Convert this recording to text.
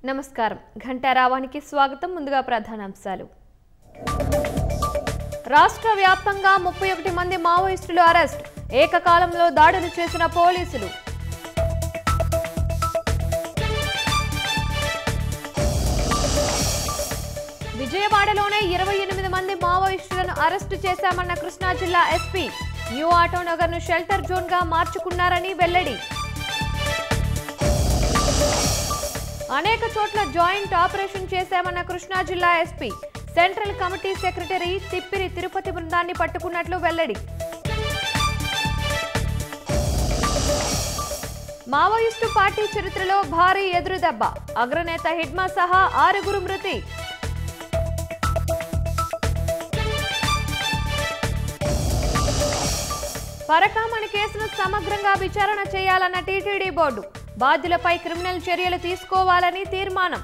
నమస్కారం ఘంటారావానికి స్వాగతం ముందుగా ప్రధానాంశాలు రాష్ట్ర వ్యాప్తంగా 31 మంది మావోయిస్టులు అరెస్ట్ ఏకకాలంలో దాడులు చేసిన పోలీసులు విజయవాడలోనే 28 మంది మావోయిస్టులను అరెస్టు చేశామన్న కృష్ణా జిల్లా ఎస్పీ న్యూ ఆటోనగర్ ను షెల్టర్ జోన్ గా మార్చుకున్నారని వెల్లడి అనేక చోట్ల జాయింట్ ఆపరేషన్ చేశామన్న కృష్ణా జిల్లా SP central committee secretary Tippiri Tirupati బృందాన్ని పట్టుకున్నట్లు వెల్లడి మావోయిస్టు పార్టీ చరిత్రలో భారీ ఎదురుదెబ్బ అగ్రనేత హిడ్మా సహా 6 మృతి పరకామణి కేసును సమగ్రంగా విచారణ చేయాలన్న టీటీడీ బోర్డు బాధ్యులపై క్రిమినల్ చర్యలు తీసుకోవాలని తీర్మానం